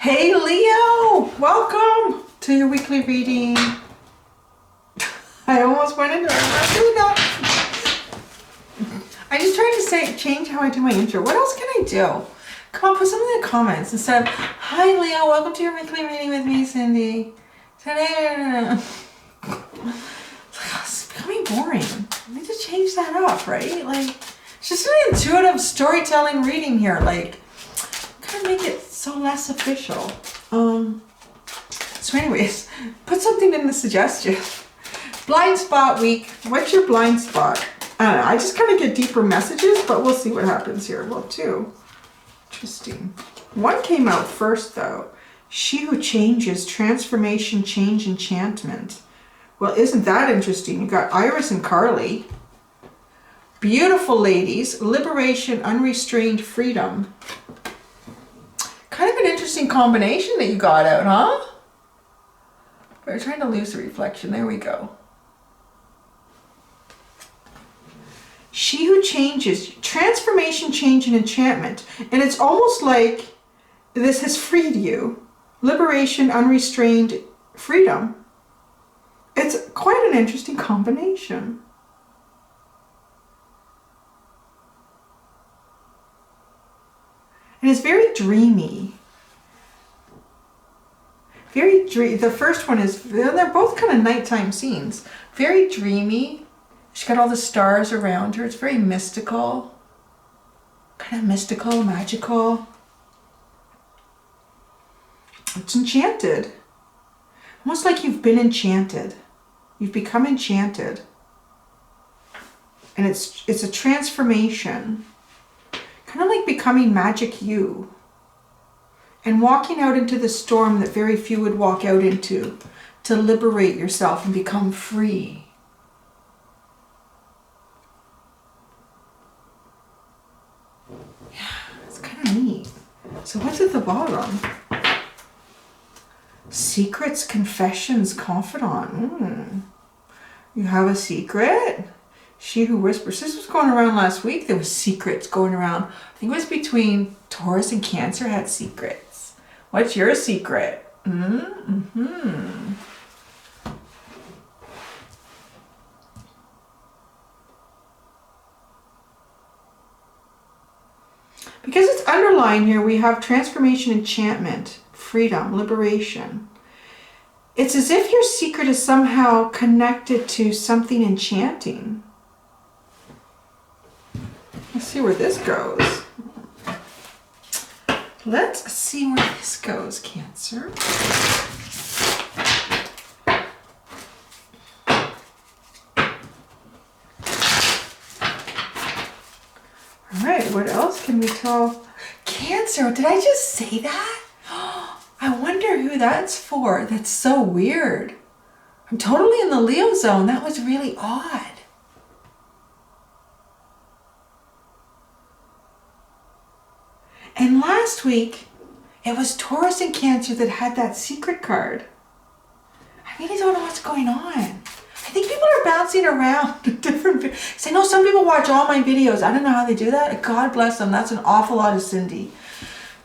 Hey Leo, welcome to your weekly reading. I almost went into it. I'm not doing that. I just tried to change how I do my intro. What else can I do? Come on, put something in the comments instead of, hi Leo, welcome to your weekly reading with me, Cindy. Today, it's becoming boring. I need to change that up, right? Like, it's just an intuitive storytelling reading here. Like, kind of make it so less official. So anyways, put something in the suggestion. Blind spot week. What's your blind spot? I don't know. I just kind of get deeper messages, but we'll see what happens here. Well, two. Interesting. One came out first, though. She who changes, transformation, change, enchantment. Well, isn't that interesting? You got Iris and Carly. Beautiful ladies. Liberation, unrestrained freedom. Kind of an interesting combination that you got out, huh? We're trying to lose the reflection. There we go. She who changes, transformation, change, and enchantment. And it's almost like this has freed you. Liberation, unrestrained freedom. It's quite an interesting combination. And it's very dreamy. Very dreamy. The first one is, they're both kind of nighttime scenes. Very dreamy. She's got all the stars around her. It's very mystical. Kind of mystical, magical. It's enchanted. Almost like you've been enchanted. You've become enchanted. And it's a transformation. Kind of like becoming magic you. And walking out into the storm that very few would walk out into. To liberate yourself and become free. Yeah, it's kind of neat. So what's at the bottom? Secrets, confessions, confidant. You have a secret? She who whispers. This was going around last week. There was secrets going around. I think it was between Taurus and Cancer had secrets. What's your secret? Mm-hmm. Because it's underlined here, we have transformation, enchantment, freedom, liberation. It's as if your secret is somehow connected to something enchanting. Let's see where this goes. Let's see where this goes, Cancer. All right, what else can we tell? Cancer, did I just say that? I wonder who that's for. That's so weird. I'm totally in the Leo zone. That was really odd. And last week, it was Taurus and Cancer that had that secret card. I really don't know what's going on. I think people are bouncing around different videos. I know some people watch all my videos. I don't know how they do that. God bless them. That's an awful lot of Cindy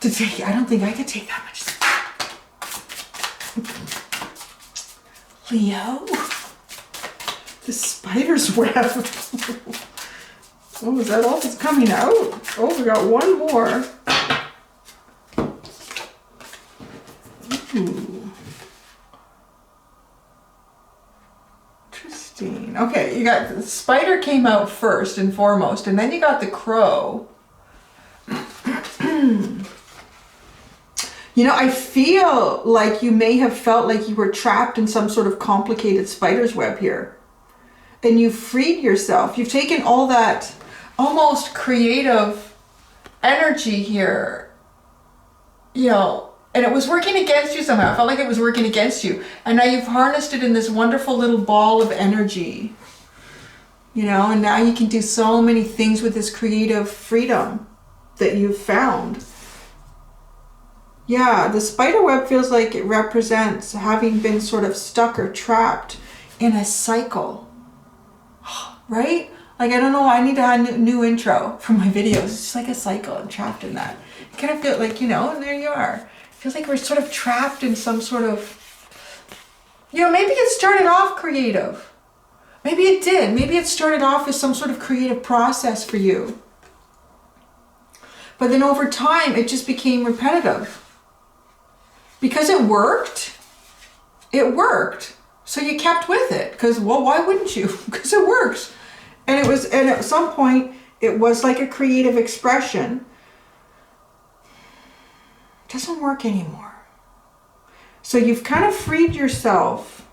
to take. I don't think I could take that much. Leo. The spider's web. Oh, is that all that's coming out? Oh, we got one more. Ooh. Interesting. Okay, you got the spider came out first and foremost, and then you got the crow. You know, I feel like you may have felt like you were trapped in some sort of complicated spider's web here. And you've freed yourself. You've taken all that almost creative energy here, you know, and it was working against you somehow. I felt like it was working against you. And now you've harnessed it in this wonderful little ball of energy, you know, and now you can do so many things with this creative freedom that you've found. Yeah, the spider web feels like it represents having been sort of stuck or trapped in a cycle, right? Like, I don't know, I need to have a new intro for my videos. It's just like a cycle. I'm trapped in that. You kind of feel like, you know, and there you are. feels like we're sort of trapped in some sort of, you know, maybe it started off creative. Maybe it did. Maybe it started off as some sort of creative process for you. But then over time, it just became repetitive. Because it worked. It worked. So you kept with it. Because, well, why wouldn't you? Because it works. And it was, and at some point, it was like a creative expression. It doesn't work anymore. So you've kind of freed yourself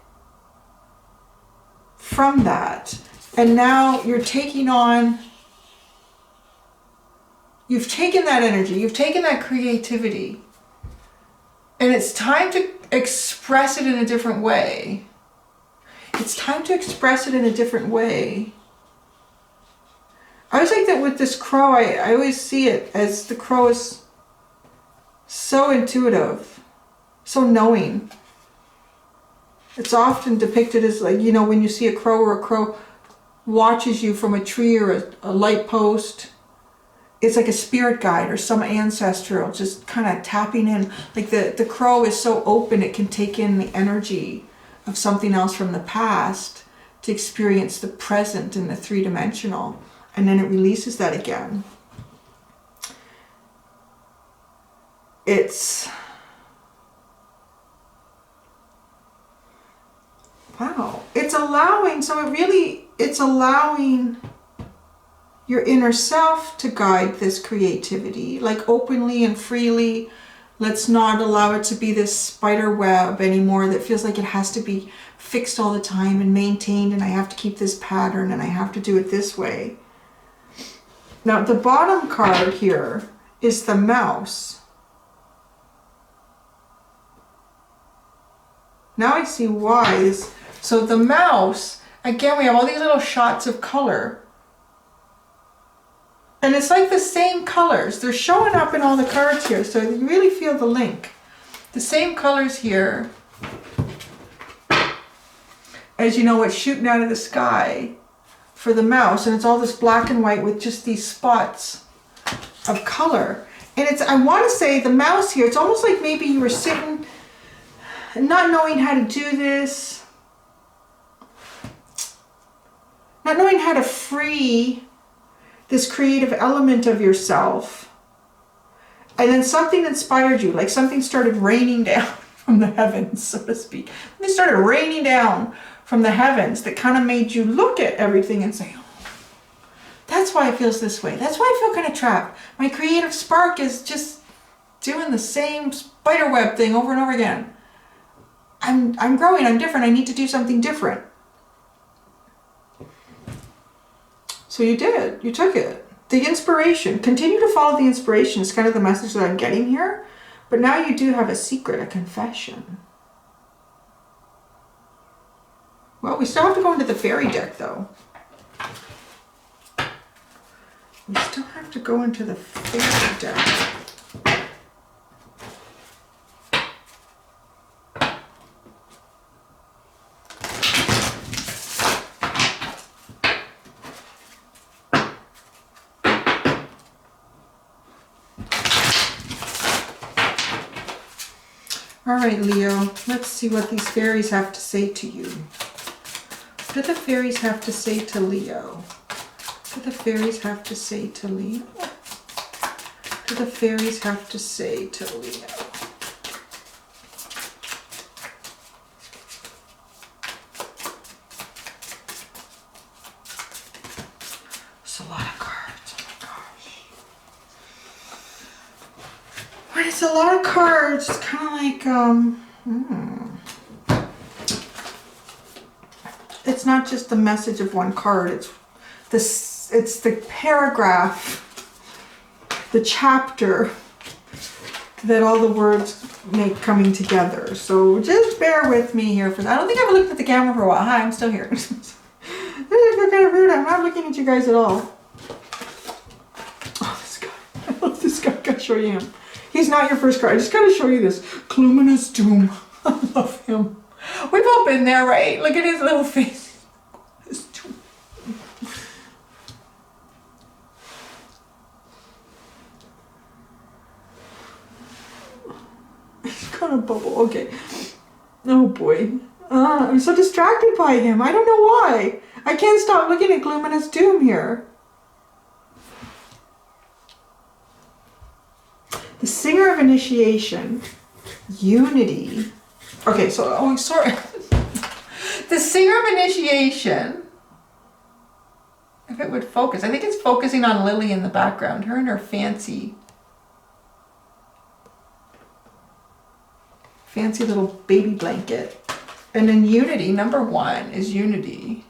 from that. And now you're taking on, you've taken that energy, you've taken that creativity, and it's time to express it in a different way. It's time to express it in a different way. I always like that with this crow, I always see it as the crow is so intuitive, so knowing. It's often depicted as like, you know, when you see a crow or a crow watches you from a tree or a light post, it's like a spirit guide or some ancestral just kind of tapping in. Like the crow is so open, it can take in the energy of something else from the past to experience the present in the three-dimensional. And then it releases that again. It's, wow. It's allowing, so it really, it's allowing your inner self to guide this creativity, like openly and freely. Let's not allow it to be this spider web anymore that feels like it has to be fixed all the time and maintained, and I have to keep this pattern and I have to do it this way. Now the bottom card here is the mouse. Now I see why. So the mouse, again, we have all these little shots of color. And it's like the same colors. They're showing up in all the cards here, so you really feel the link. The same colors here. As you know, what's shooting out of the sky for the mouse, and it's all this black and white with just these spots of color. And it's, I want to say the mouse here, it's almost like maybe you were sitting not knowing how to do this, not knowing how to free this creative element of yourself, and then something inspired you, like something started raining down from the heavens, so to speak. And it started raining down from the heavens that kind of made you look at everything and say, oh, that's why it feels this way. That's why I feel kind of trapped. My creative spark is just doing the same spider web thing over and over again. I'm growing, I'm different, I need to do something different. So you did, you took it. The inspiration, continue to follow the inspiration is kind of the message that I'm getting here. But now you do have a secret, a confession. Well, we still have to go into the fairy deck though. We still have to go into the fairy deck. All right, Leo, let's see what these fairies have to say to you. What do the fairies have to say to Leo? What do the fairies have to say to Leo? What do the fairies have to say to Leo? It's a lot of cards, oh my gosh. When it's a lot of cards, it's kind of like, it's not just the message of one card, it's the paragraph, the chapter that all the words make coming together. So just bear with me here for that. I don't think I've looked at the camera for a while. Hi, I'm still here. I feel kind of rude. I'm not looking at you guys at all. Oh, this guy. I love this guy. I gotta show you him. He's not your first card. I just gotta show you this. Cluminous Doom. I love him. We've all been there, right? Look at his little face. His doom. kind of bubble. Okay. Oh boy. I'm so distracted by him. I don't know why. I can't stop looking at Luminous Doom here. The Singer of Initiation. Unity. Okay, so, oh, sorry. The Singer of Initiation. If it would focus. I think it's focusing on Lily in the background. Her and her fancy little baby blanket. And then Unity, number 1 is Unity.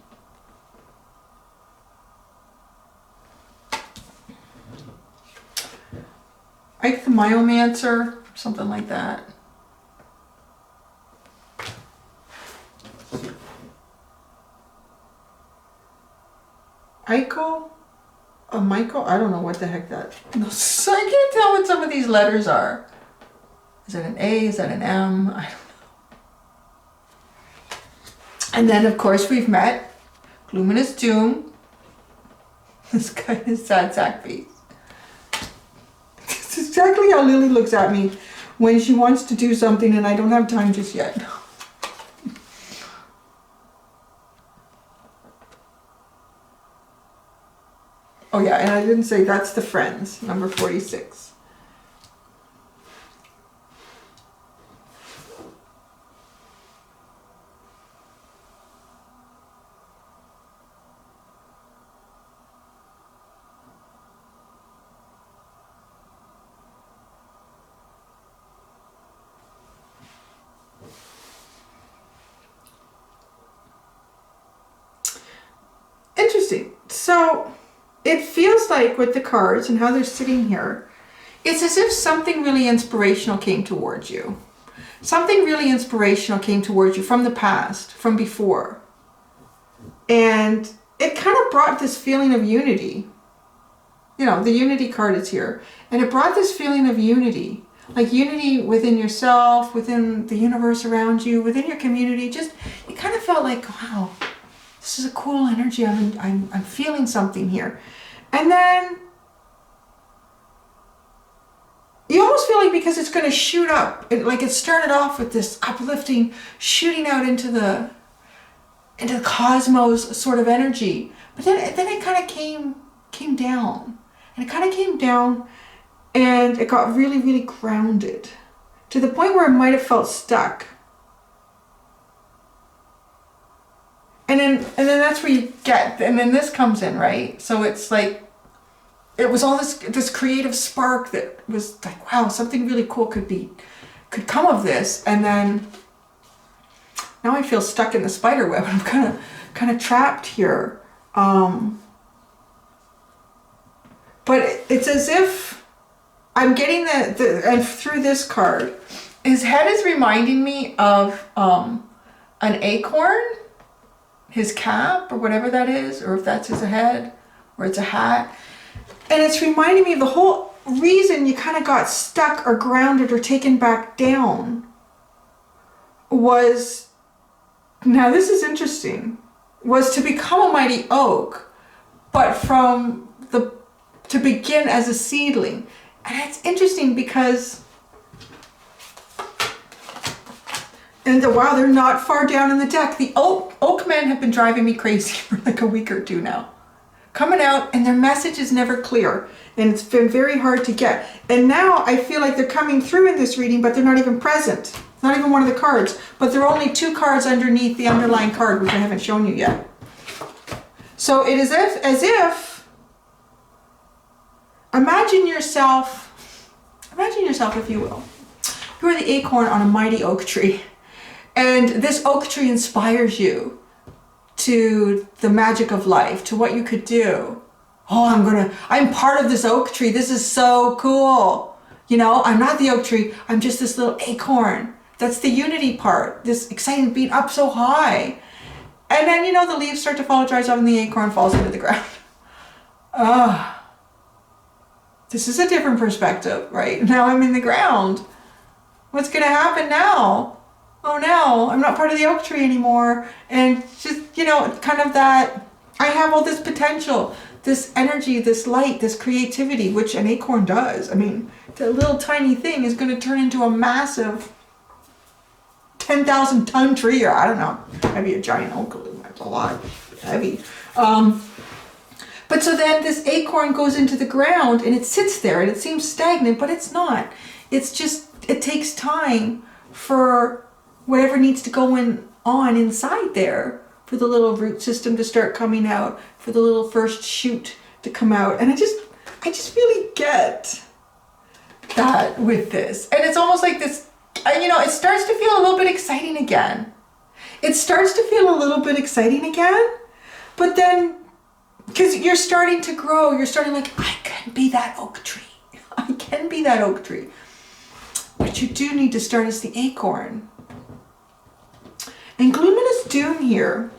Ike the Myomancer, something like that. Michael? I don't know what the heck that. No, so I can't tell what some of these letters are. Is that an A? Is that an M? I don't know. And then, of course, we've met Luminous Doom. This guy is sad sack face. This is exactly how Lily looks at me when she wants to do something and I don't have time just yet. Oh yeah, and I didn't say that's the Friends, number 46. Interesting. So it feels like with the cards and how they're sitting here, it's as if something really inspirational came towards you. Something really inspirational came towards you from the past, from before. And it kind of brought this feeling of unity. You know, the Unity card is here. And it brought this feeling of unity. Like unity within yourself, within the universe around you, within your community. Just, it kind of felt like, wow, this is a cool energy. I'm feeling something here. And then you almost feel like because it's going to shoot up, like it started off with this uplifting, shooting out into the cosmos sort of energy. But then it kind of came down. And it kind of came down and it got really, really grounded to the point where it might have felt stuck. And then that's where you get, and then this comes in, right? So it's like, it was all this creative spark that was like, wow, something really cool could come of this. And then now I feel stuck in the spider web. I'm kind of trapped here. But it's as if I'm getting and through this card, his head is reminding me of an acorn. His cap or whatever that is, or if that's his head or it's a hat. And it's reminding me of the whole reason you kind of got stuck or grounded or taken back down was, now this is interesting, was to become a mighty oak, but to begin as a seedling. And it's interesting because wow, they're not far down in the deck. The oak men have been driving me crazy for like a week or two now. Coming out and their message is never clear. And it's been very hard to get. And now I feel like they're coming through in this reading, but they're not even present. It's not even one of the cards. But there are only 2 cards underneath the underlying card, which I haven't shown you yet. So it is as if imagine yourself, if you will. You are the acorn on a mighty oak tree. And this oak tree inspires you to the magic of life, to what you could do. Oh, I'm part of this oak tree. This is so cool. You know, I'm not the oak tree. I'm just this little acorn. That's the unity part. This exciting being up so high. And then, you know, the leaves start to fall, it dries off, and the acorn falls into the ground. This is a different perspective, right? Now I'm in the ground. What's going to happen now? Oh no, I'm not part of the oak tree anymore. And just, you know, kind of that, I have all this potential, this energy, this light, this creativity, which an acorn does. I mean, the little tiny thing is going to turn into a massive 10,000 ton tree, or I don't know, maybe a giant oak, that's a lot heavy. But so then this acorn goes into the ground and it sits there and it seems stagnant, but it's not. It's just, it takes time for whatever needs to go on inside there, for the little root system to start coming out, for the little first shoot to come out. And I just really get that with this. And it's almost like this, you know, it starts to feel a little bit exciting again. It starts to feel a little bit exciting again, but then, because you're starting to grow, you're starting like, I can be that oak tree. I can be that oak tree. What you do need to start is the acorn. And Luminous Doom here,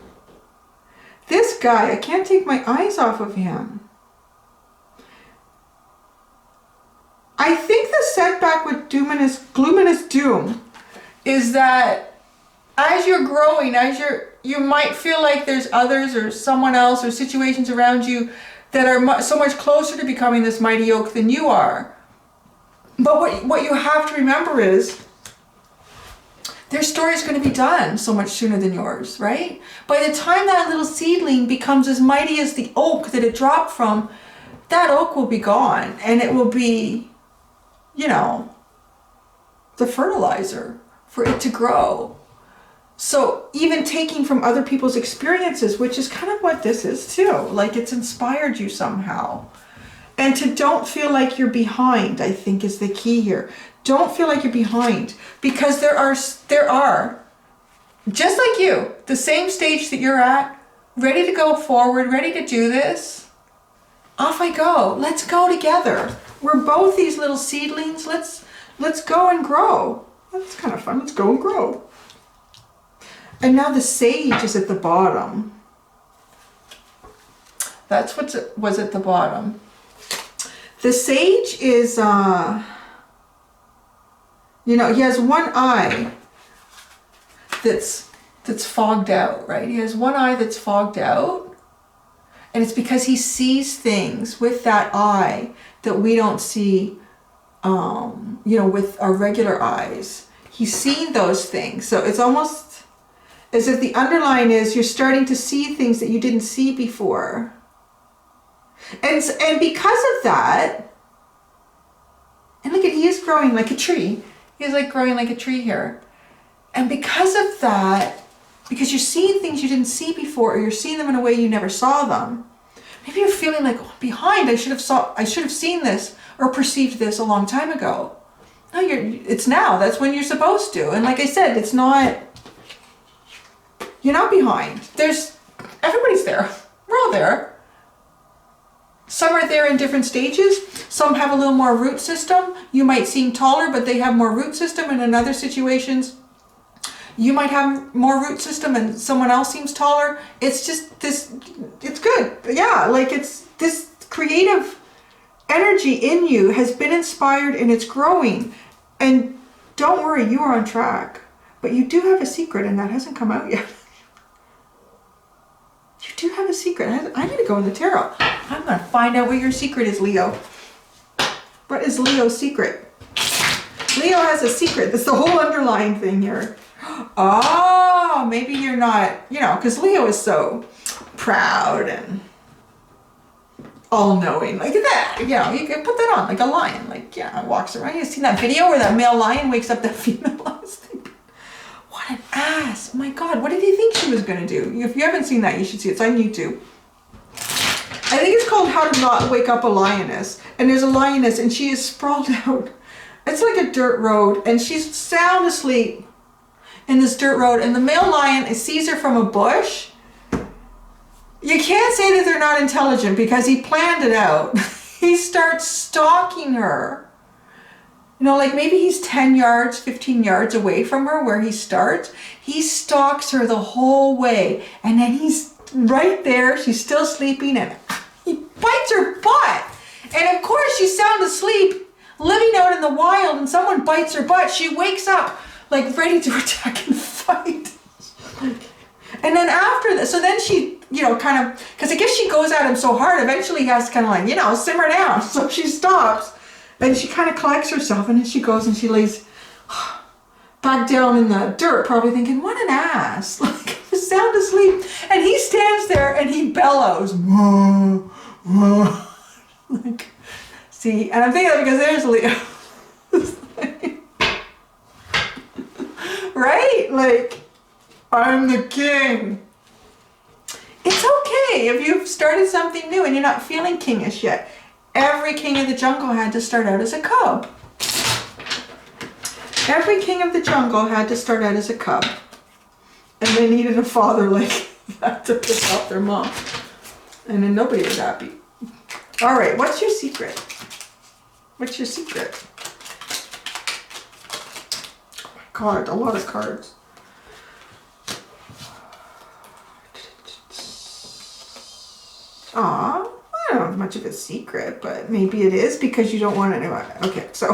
this guy, I can't take my eyes off of him. I think the setback with Luminous Doom is that as you're growing, you might feel like there's others or someone else or situations around you that are so much closer to becoming this mighty oak than you are. But what you have to remember is their story is going to be done so much sooner than yours, right? By the time that little seedling becomes as mighty as the oak that it dropped from, that oak will be gone, and it will be, you know, the fertilizer for it to grow. So even taking from other people's experiences, which is kind of what this is too, like it's inspired you somehow. And to don't feel like you're behind, I think is the key here. Don't feel like you're behind, because there are, just like you, the same stage that you're at, ready to go forward, ready to do this. Off I go. Let's go together. We're both these little seedlings. Let's go and grow. That's kind of fun. Let's go and grow. And now the sage is at the bottom. That's what was at the bottom. The sage is, you know, he has one eye that's fogged out, right? He has one eye that's fogged out. And it's because he sees things with that eye that we don't see, you know, with our regular eyes. He's seeing those things. So it's almost as if the underline is you're starting to see things that you didn't see before. And because of that, and look at, he is growing like a tree. He is like growing like a tree here. And because of that, because you're seeing things you didn't see before, or you're seeing them in a way you never saw them, maybe you're feeling like, oh, behind, I should have seen this or perceived this a long time ago. No, it's now. That's when you're supposed to. And like I said, it's not, you're not behind. Everybody's there. We're all there. Some are there in different stages. Some have a little more root system. You might seem taller, but they have more root system. And in other situations, you might have more root system and someone else seems taller. It's just this, it's good. Yeah, like it's this creative energy in you has been inspired and it's growing. And don't worry, you are on track. But you do have a secret and that hasn't come out yet. You do have a secret. I need to go in the tarot. I'm going to find out what your secret is, Leo. What is Leo's secret? Leo has a secret. That's the whole underlying thing here. Oh, maybe you're not, you know, because Leo is so proud and all-knowing. Like that, you know, you can put that on like a lion. Like, yeah, walks around. You've seen that video where that male lion wakes up that female lion? What an ass. Oh my God, what did he think she was going to do? If you haven't seen that, you should see it. It's on YouTube. I think it's called How to Not Wake Up a Lioness. And there's a lioness and she is sprawled out. It's like a dirt road and she's sound asleep in this dirt road. And the male lion sees her from a bush. You can't say that they're not intelligent because he planned it out. He starts stalking her. You know, like maybe he's 10 yards, 15 yards away from her where he starts. He stalks her the whole way. And then he's right there. She's still sleeping and he bites her butt. And of course she's sound asleep, living out in the wild, and someone bites her butt. She wakes up like ready to attack and fight. And then after that, so then she, you know, kind of, because I guess she goes at him so hard, eventually he has to kind of like, you know, simmer down. So she stops. And she kind of collects herself and then she goes and she lays back down in the dirt, probably thinking, what an ass. Like, I was sound asleep. And he stands there and he bellows. Whoa, whoa. Like, see, and I'm thinking that because there's Leo. Right? Like, I'm the king. It's okay if you've started something new and you're not feeling kingish yet. Every king of the jungle had to start out as a cub. Every king of the jungle had to start out as a cub. And they needed a father like that to pick up their mom. And then nobody was happy. All right, what's your secret? What's your secret? Oh my God, a lot of cards. Aw, I don't know much of a secret, but maybe it is because you don't want anyone. Okay, so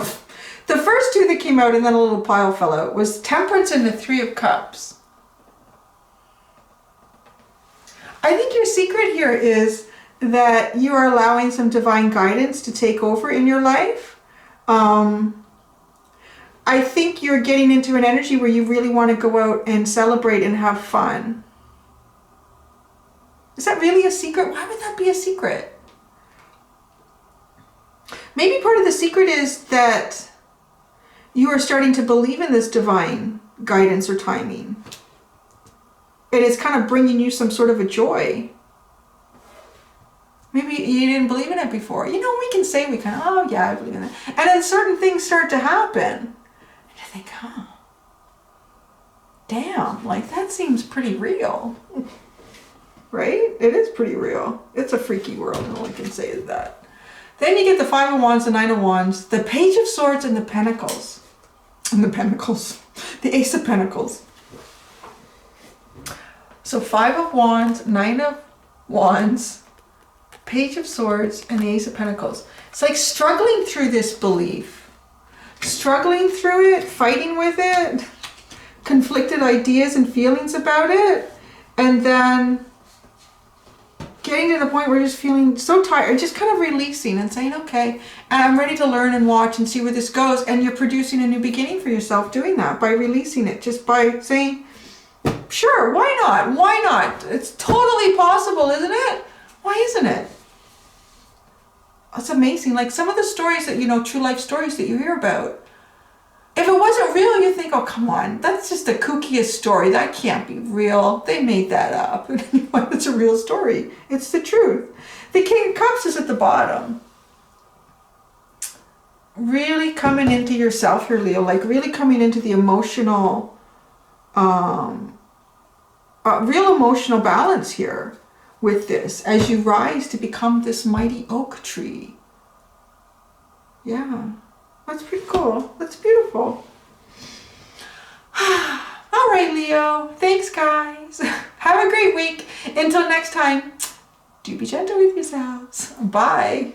the first two that came out and then a little pile fell out was Temperance and the Three of Cups. I think your secret here is that you are allowing some divine guidance to take over in your life. I think you're getting into an energy where you really want to go out and celebrate and have fun. Is that really a secret? Why would that be a secret? Maybe part of the secret is that you are starting to believe in this divine guidance or timing. And it's kind of bringing you some sort of a joy. Maybe you didn't believe in it before. You know, we can say we kind of, oh yeah, I believe in it. And then certain things start to happen. And you think, huh, damn, like that seems pretty real. Right? It is pretty real. It's a freaky world, and all I can say is that. Then you get the Five of Wands, the Nine of Wands, the Page of Swords, and the Pentacles. And the Pentacles. The Ace of Pentacles. So Five of Wands, Nine of Wands, Page of Swords, and the Ace of Pentacles. It's like struggling through this belief. Struggling through it, fighting with it, conflicted ideas and feelings about it, and then getting to the point where you're just feeling so tired, just kind of releasing and saying, okay, and I'm ready to learn and watch and see where this goes. And you're producing a new beginning for yourself doing that by releasing it, just by saying, sure, why not? Why not? It's totally possible, isn't it? Why isn't it? It's amazing. Like some of the stories that, you know, true life stories that you hear about, if it wasn't real, you think, oh, come on, that's just the kookiest story. That can't be real. They made that up. It's a real story. It's the truth. The King of Cups is at the bottom. Really coming into yourself here, Leo, like really coming into the emotional, real emotional balance here with this as you rise to become this mighty oak tree. Yeah. That's pretty cool. That's beautiful. All right, Leo. Thanks, guys. Have a great week. Until next time, do be gentle with yourselves. Bye.